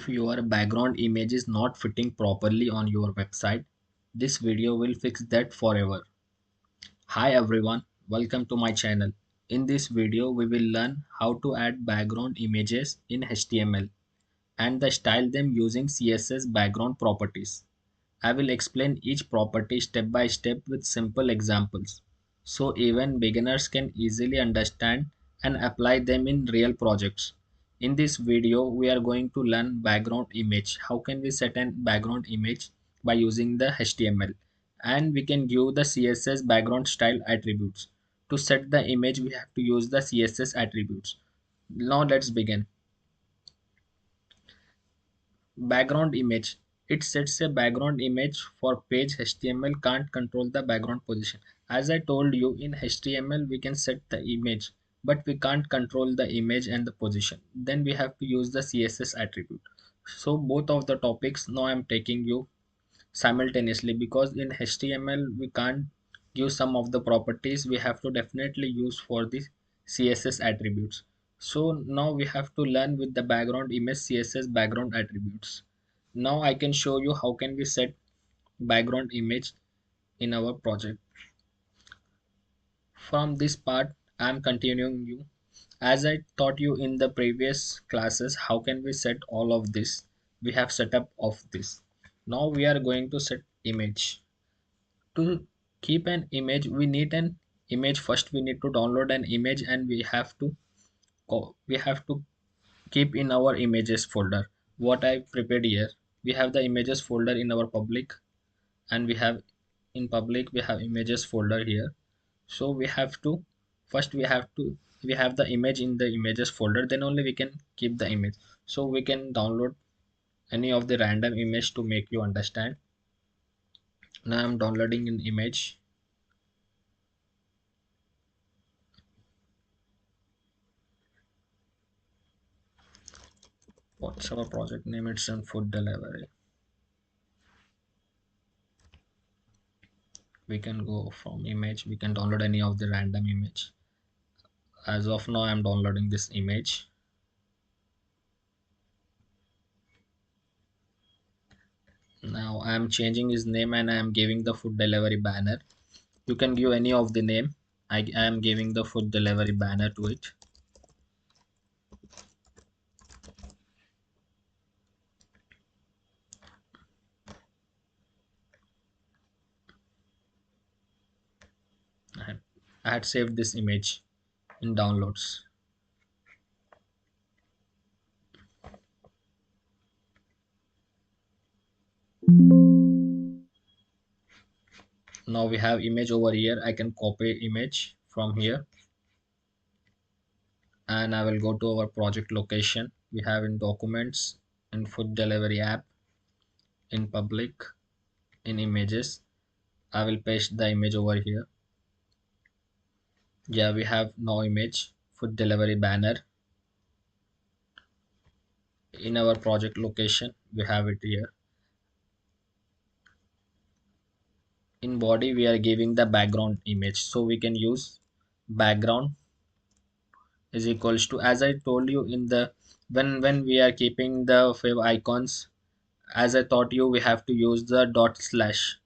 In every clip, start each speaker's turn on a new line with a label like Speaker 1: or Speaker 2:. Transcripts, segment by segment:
Speaker 1: If your background image is not fitting properly on your website, this video will fix that forever. Hi everyone, welcome to my channel. In this video, we will learn how to add background images in HTML and the style them using CSS background properties. I will explain each property step by step with simple examples so even beginners can easily understand and apply them in real projects. In this video, we are going to learn background image. How can we set an background image by using the HTML? And we can give the CSS background style attributes. To set the image, we have to use the CSS attributes. Now let's begin. Background image. It sets a background image for page. HTML can't control the background position. As I told you, in HTML we can set the image, but we can't control the image and the position. Then we have to use the CSS attribute. So both of the topics now I'm taking you simultaneously, because in HTML we can't give some of the properties, we have to definitely use for the CSS attributes. So now we have to learn with the background image CSS background attributes. Now I can show you how can we set background image in our project. From this part I am continuing you. As I taught you in the previous classes, how can we set all of this? We have set up of this. Now we are going to set image. To keep an image, we need an image. First we need to download an image, and we have to keep in our images folder. What I prepared here, we have the images folder in our public, and we have in public we have images folder here. So we have to first we have the image in the images folder, then only we can keep the image. So we can download any of the random image to make you understand. Now I'm downloading an image. What's our project name? It's in food delivery. We can go from image, we can download any of the random image. As of now I'm downloading this image. Now I am changing his name and I am giving the food delivery banner. You can give any of the name. I am giving the food delivery banner to it. I had saved this image in downloads. Now we have image over here. I can copy image from here, and I will go to our project location. We have in documents, in food delivery app, in public, in images. I will paste the image over here. Yeah, we have no image, food delivery banner. In our project location, we have it here. In body, we are giving the background image. So we can use background is equals to, as I told you in the when we are keeping the fav icons, as I taught you, we have to use the dot slash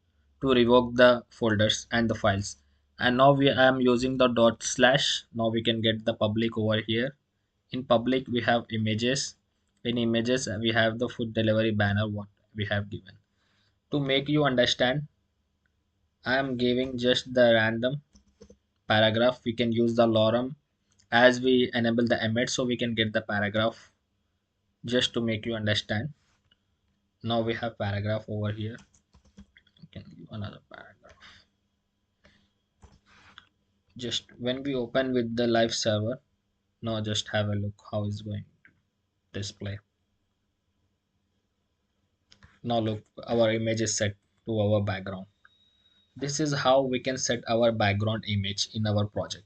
Speaker 1: to revoke the folders and the files. And now we am using the dot slash. Now we can get the public over here. In public we have images. In images we have the food delivery banner what we have given. To make you understand, I am giving just the random paragraph. We can use the lorem as we enable the embed, so we can get the paragraph just to make you understand. Now we have paragraph over here. We can give another paragraph. Just when we open with the live server, now just have a look how it's going to display. Now look, our image is set to our background. This is how we can set our background image in our project.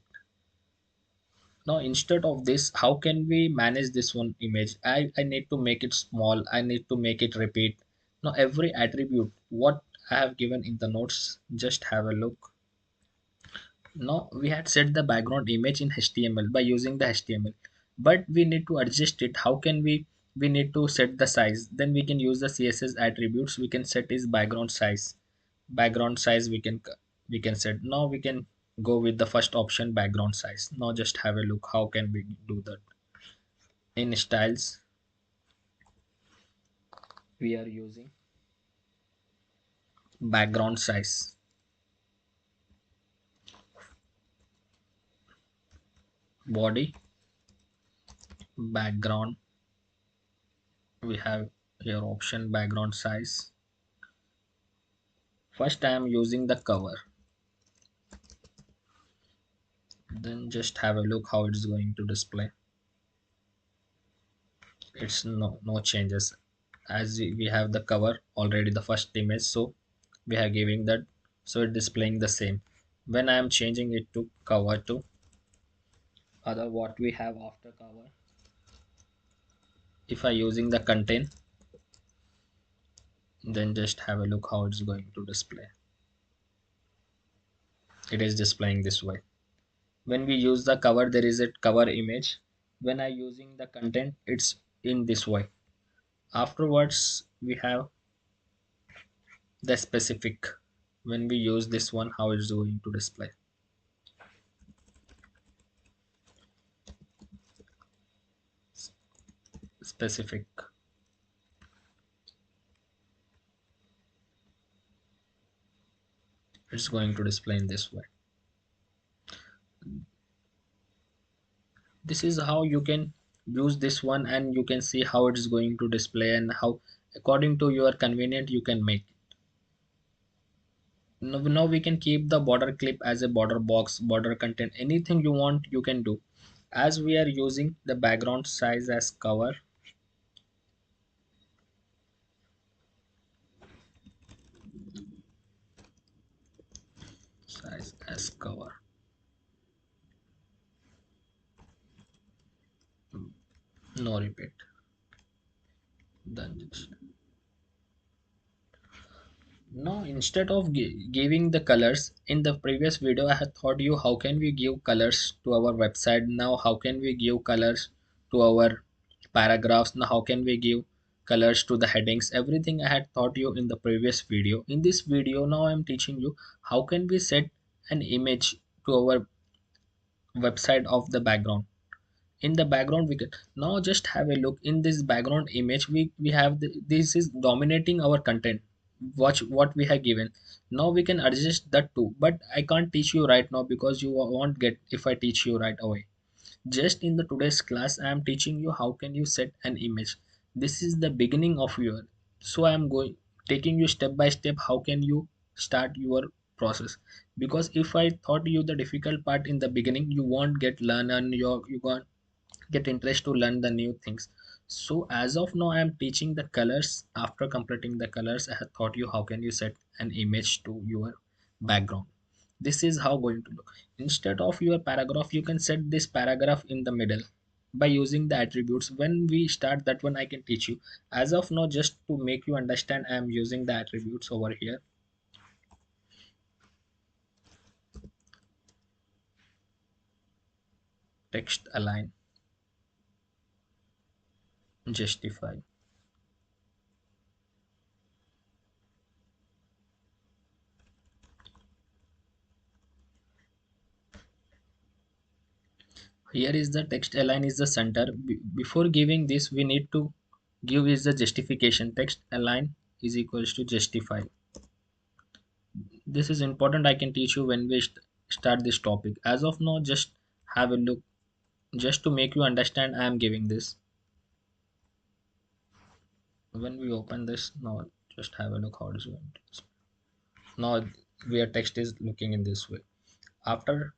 Speaker 1: Now instead of this, how can we manage this one image? I need to make it small, I need to make it repeat. Now every attribute what I have given in the notes, just have a look. Now we had set the background image in HTML by using the HTML, but we need to adjust it. How can we we need to set the size. Then we can use the CSS attributes. We can set is background size. Background size we can set. Now we can go with the first option, background size. Now just have a look how can we do that. In styles we are using background size, body, background. We have here option background size. First I am using the cover. Then just have a look how it's going to display. It's no changes, as we have the cover already the first image, so we are giving that, so it's displaying the same. When I am changing it to cover to other, what we have after cover, if I using the content, then just have a look how it's going to display. It is displaying this way. When we use the cover, there is a cover image. When I using the content, it's in this way. Afterwards we have the specific. When we use this one, how it's going to display. Specific, it's going to display in this way. This is how you can use this one, and you can see how it is going to display and how according to your convenient you can make. Now we can keep the border clip as a border box, border content, anything you want you can do. As we are using the background size as cover, size as cover, no repeat. Then just now, instead of giving the colors in the previous video, I had taught you how can we give colors to our website. Now how can we give colors to our paragraphs. Now how can we give colors to the headings. Everything I had taught you in the previous video. In this video now I am teaching you how can we set an image to our website of the background. In the background we can now just have a look. In this background image we have this is dominating our content. Watch what we have given. Now we can adjust that too, but I can't teach you right now because you won't get if I teach you right away. Just in the today's class I am teaching you how can you set an image. This is the beginning of your, so I am going taking you step by step how can you start your process. Because if I taught you the difficult part in the beginning, you won't get learn and you won't get interest to learn the new things. So as of now I am teaching the colors. After completing the colors I have taught you how can you set an image to your background. This is how going to look. Instead of your paragraph you can set this paragraph in the middle by using the attributes. When we start that one I can teach you. As of now, just to make you understand, I am using the attributes over here. Text align, justify. Here is the text align is the center. Before giving this we need to give is the justification. Text align is equals to justify. This is important, I can teach you when we start this topic. As of now just have a look. Just to make you understand I am giving this. When we open this now, just have a look how it is going to. Now where text is looking in this way. After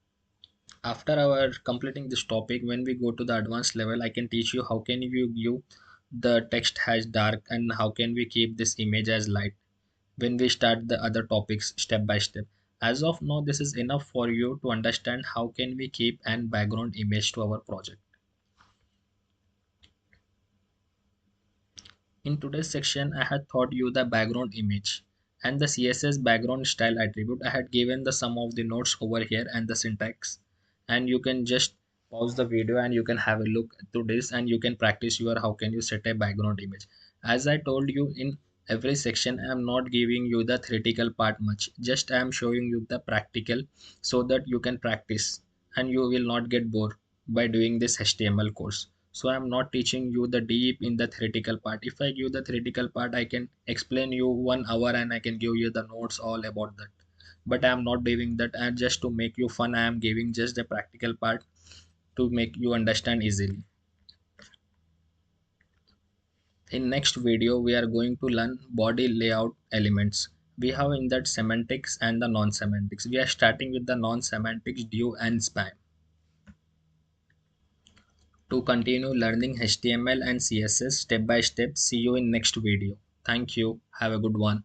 Speaker 1: our completing this topic, when we go to the advanced level I can teach you how can you view the text as dark and how can we keep this image as light. When we start the other topics step by step. As of now this is enough for you to understand how can we keep an background image to our project. In today's section I had taught you the background image and the CSS background style attribute. I had given the some of the notes over here and the syntax, and you can just pause the video and you can have a look to this, and you can practice your how can you set a background image. As I told you, in every section I am not giving you the theoretical part much, just I am showing you the practical, so that you can practice and you will not get bored by doing this HTML course. So I am not teaching you the deep in the theoretical part. If I give the theoretical part, I can explain you 1 hour and I can give you the notes all about that, but I am not doing that. And just to make you fun, I am giving just the practical part to make you understand easily. In next video we are going to learn body layout elements. We have in that semantics and the non-semantics. We are starting with the non-semantics div and span. To continue learning HTML and CSS step by step, see you in next video. Thank you, have a good one.